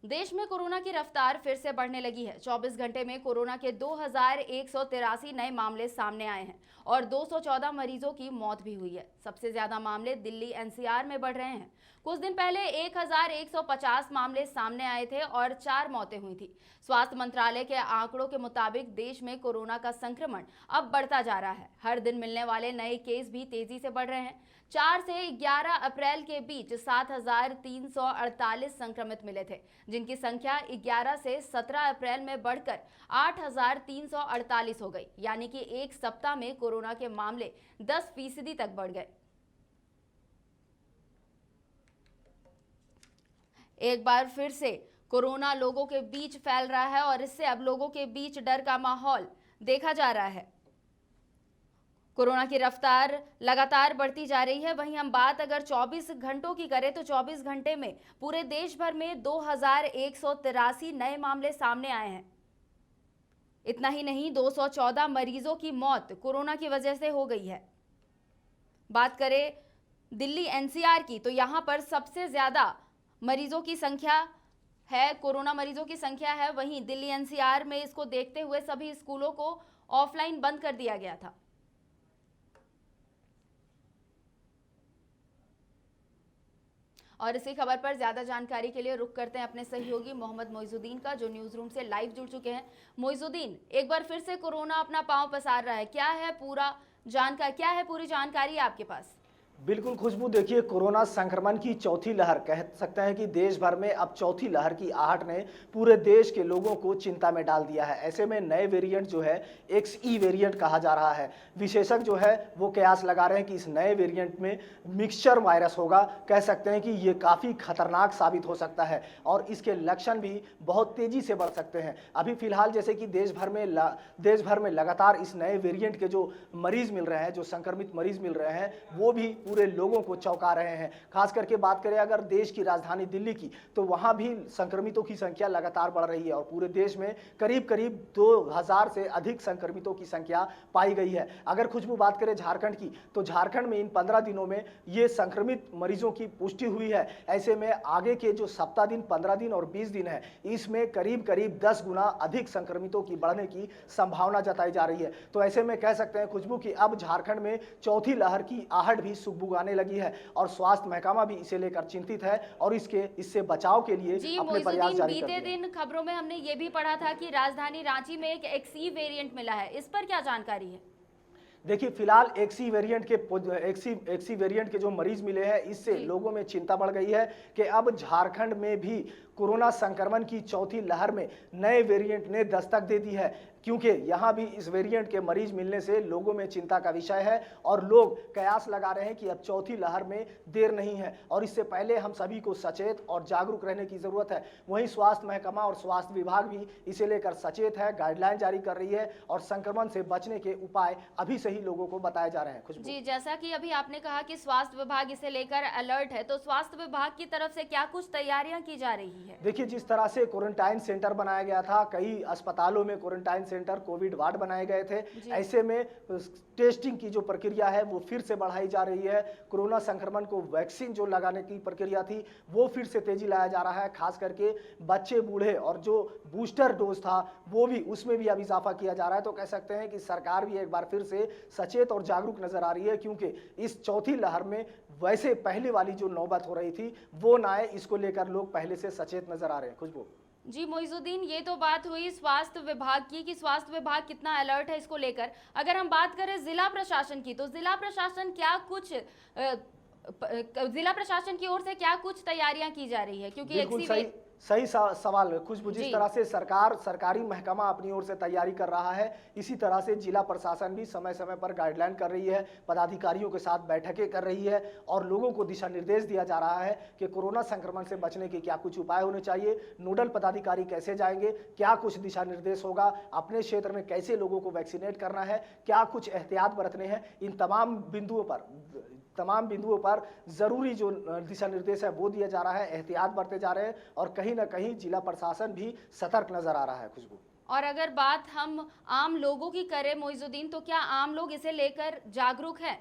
देश में कोरोना की रफ्तार फिर से बढ़ने लगी है। 24 घंटे में कोरोना के 2183 नए मामले सामने आए हैं और 214 मरीजों की मौत भी हुई है। सबसे ज्यादा मामले दिल्ली एनसीआर में बढ़ रहे हैं। कुछ दिन पहले 1150 मामले सामने आए थे और 4 मौतें हुई थी। स्वास्थ्य मंत्रालय के आंकड़ों के मुताबिक देश में कोरोना का संक्रमण अब बढ़ता जा रहा है। हर दिन मिलने वाले नए केस भी तेजी से बढ़ रहे हैं। 4 से 11 अप्रैल के बीच 7,348 संक्रमित मिले थे, जिनकी संख्या 11 से 17 अप्रैल में बढ़कर 8,348 हो गई। यानी कि एक सप्ताह में कोरोना के मामले 10% तक बढ़ गए। एक बार फिर से कोरोना लोगों के बीच फैल रहा है और इससे अब लोगों के बीच डर का माहौल देखा जा रहा है। कोरोना की रफ्तार लगातार बढ़ती जा रही है। वहीं हम बात अगर 24 घंटों की करें तो 24 घंटे में पूरे देश भर में 2183 नए मामले सामने आए हैं। इतना ही नहीं, 214 मरीजों की मौत कोरोना की वजह से हो गई है। बात करें दिल्ली एनसीआर की तो यहां पर सबसे ज्यादा मरीजों की संख्या है, कोरोना मरीजों की संख्या है। वहीं दिल्ली एनसीआर में इसको देखते हुए सभी स्कूलों को ऑफलाइन बंद कर दिया गया था। और इसी खबर पर ज्यादा जानकारी के लिए रुख करते हैं अपने सहयोगी मोहम्मद मोइजुद्दीन का, जो न्यूज रूम से लाइव जुड़ चुके हैं। मोइजुद्दीन, एक बार फिर से कोरोना अपना पांव पसार रहा है, क्या है पूरी जानकारी आपके पास? बिल्कुल खुशबू, देखिए कोरोना संक्रमण की चौथी लहर कह सकते हैं कि देश भर में अब चौथी लहर की आहट ने पूरे देश के लोगों को चिंता में डाल दिया है। ऐसे में नए वेरिएंट जो है XE वेरिएंट कहा जा रहा है। विशेषज्ञ जो है वो कयास लगा रहे हैं कि इस नए वेरिएंट में मिक्सचर वायरस होगा। कह सकते हैं कि ये काफ़ी खतरनाक साबित हो सकता है और इसके लक्षण भी बहुत तेजी से बढ़ सकते हैं। अभी फिलहाल जैसे कि देश भर में लगातार इस नए वेरिएंट के जो मरीज मिल रहे हैं, जो संक्रमित मरीज मिल रहे हैं, वो भी पूरे लोगों को चौंका रहे हैं। खास करके बात करें अगर देश की राजधानी दिल्ली की, तो वहां भी संक्रमितों की संख्या लगातार बढ़ रही है और पूरे देश में करीब करीब 2000 से अधिक संक्रमितों की संख्या पाई गई है। अगर खुशबू बात करें झारखंड की, तो झारखंड में इन 15 दिनों में ये संक्रमित मरीजों की पुष्टि हुई है। ऐसे में आगे के जो सप्ताह दिन, 15 दिन और 20 दिन है, इसमें करीब करीब 10 गुना अधिक संक्रमितों की बढ़ने की संभावना जताई जा रही है। तो ऐसे में कह सकते हैं खुशबू कि अब झारखंड में चौथी लहर की आहट भी सुगबुगाने लगी है और स्वास्थ्य महकमा भी इसे लेकर चिंतित है और इससे बचाव के लिए अपने प्रयास जारी कर दिए। बीते दिन खबरों में हमने ये भी पढ़ा था कि राजधानी रांची में एक XE वेरिएंट मिला है, इस पर क्या जानकारी है? देखिए फिलहाल XE वेरिएंट के जो मरीज मिले हैं, इससे लोगों में चिंता बढ़ गई है कि अब झारखंड में भी कोरोना संक्रमण की चौथी लहर में नए वेरिएंट ने दस्तक दे दी है, क्योंकि यहां भी इस वेरिएंट के मरीज मिलने से लोगों में चिंता का विषय है और लोग कयास लगा रहे हैं कि अब चौथी लहर में देर नहीं है और इससे पहले हम सभी को सचेत और जागरूक रहने की जरूरत है। वहीं स्वास्थ्य महकमा और स्वास्थ्य विभाग भी इसे लेकर सचेत है, गाइडलाइन जारी कर रही है और संक्रमण से बचने के उपाय अभी से ही लोगों को बताए जा रहे हैं। जी, जैसा कि अभी आपने कहा कि स्वास्थ्य विभाग इसे लेकर अलर्ट है, तो स्वास्थ्य विभाग की तरफ से क्या कुछ तैयारियां की जा रही है? देखिए जिस तरह से क्वारंटाइन सेंटर बनाया गया था, कई अस्पतालों में क्वारंटाइन सेंटर, कोविड वार्ड बनाए गए थे, ऐसे में टेस्टिंग की जो प्रक्रिया है वो फिर से बढ़ाई जा रही है। कोरोना संक्रमण को वैक्सीन जो लगाने की प्रक्रिया थी वो फिर से तेजी लाया जा रहा है। खास करके बच्चे, बूढ़े और जो बूस्टर डोज था वो भी, उसमें भी अब इजाफा किया जा रहा है। तो कह सकते हैं कि सरकार भी एक बार फिर से सचेत और जागरूक नजर आ रही है, क्योंकि इस चौथी लहर में वैसे पहले वाली जो नौबत हो रही थी वो ना आए, इसको लेकर लोग पहले से सचेत नजर आ रहे हैं। खुशबू जी मोइजुद्दीन, ये तो बात हुई स्वास्थ्य विभाग की कि स्वास्थ्य विभाग कितना अलर्ट है इसको लेकर। अगर हम बात करें जिला प्रशासन की, तो जिला प्रशासन जिला प्रशासन की ओर से क्या कुछ तैयारियां की जा रही है? क्योंकि सही सवाल है खुशबू। जिस तरह से सरकारी महकमा अपनी ओर से तैयारी कर रहा है, इसी तरह से जिला प्रशासन भी समय समय पर गाइडलाइन कर रही है, पदाधिकारियों के साथ बैठकें कर रही है और लोगों को दिशा निर्देश दिया जा रहा है कि कोरोना संक्रमण से बचने के क्या कुछ उपाय होने चाहिए, नोडल पदाधिकारी कैसे जाएंगे, क्या कुछ दिशा निर्देश होगा, अपने क्षेत्र में कैसे लोगों को वैक्सीनेट करना है, क्या कुछ एहतियात बरतने हैं। इन तमाम बिंदुओं पर जरूरी जो दिशा निर्देश है वो दिया जा रहा है, एहतियात बरते जा रहे हैं और कहीं ना कहीं जिला प्रशासन भी सतर्क नजर आ रहा है। खुशबू, और अगर बात हम आम लोगों की करें मोइजुद्दीन, तो क्या आम लोग इसे लेकर जागरूक हैं?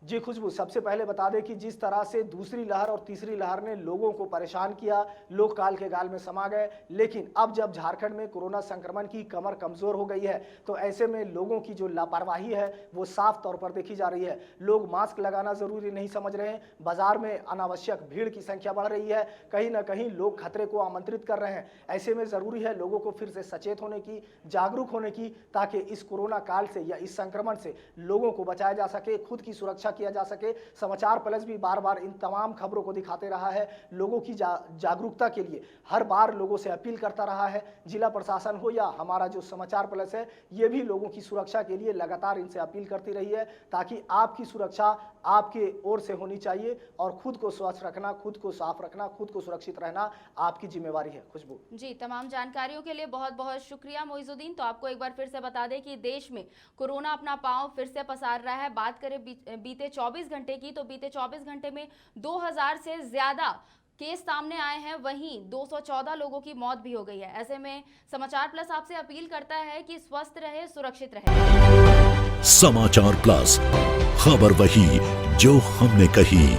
जी खुशबू, सबसे पहले बता दें कि जिस तरह से दूसरी लहर और तीसरी लहर ने लोगों को परेशान किया, लोग काल के गाल में समा गए, लेकिन अब जब झारखंड में कोरोना संक्रमण की कमर कमजोर हो गई है तो ऐसे में लोगों की जो लापरवाही है वो साफ तौर पर देखी जा रही है। लोग मास्क लगाना जरूरी नहीं समझ रहे हैं, बाजार में अनावश्यक भीड़ की संख्या बढ़ रही है, कहीं ना कहीं लोग खतरे को आमंत्रित कर रहे हैं। ऐसे में जरूरी है लोगों को फिर से सचेत होने की, जागरूक होने की, ताकि इस कोरोना काल से या इस संक्रमण से लोगों को बचाया जा सके, खुद की सुरक्षा किया जा सके। समाचार प्लस भी बार बार इन तमाम खबरों को दिखाते रहा है, लोगों की जागरूकता के लिए हर बार लोगों से अपील करता रहा है। जिला प्रशासन हो या हमारा जो समाचार प्लस है, ये भी लोगों की सुरक्षा के लिए लगातार इनसे अपील करती रही है, ताकि आपकी सुरक्षा आपके ओर से होनी चाहिए और खुद को स्वस्थ रखना, खुद को साफ रखना, खुद को सुरक्षित रहना आपकी जिम्मेवारी है। खुशबू जी, तमाम जानकारियों के लिए बहुत बहुत शुक्रिया मोइजुद्दीन। तो आपको एक बार फिर से बता दें कि देश में कोरोना अपना पांव फिर से पसार रहा है। बात करें बीते 24 घंटे की, तो बीते 24 घंटे में 2000 से ज्यादा केस सामने आए हैं, वहीं 214 लोगों की मौत भी हो गई है। ऐसे में समाचार प्लस आपसे अपील करता है कि स्वस्थ रहे, सुरक्षित रहे। समाचार प्लस, खबर वही जो हमने कही।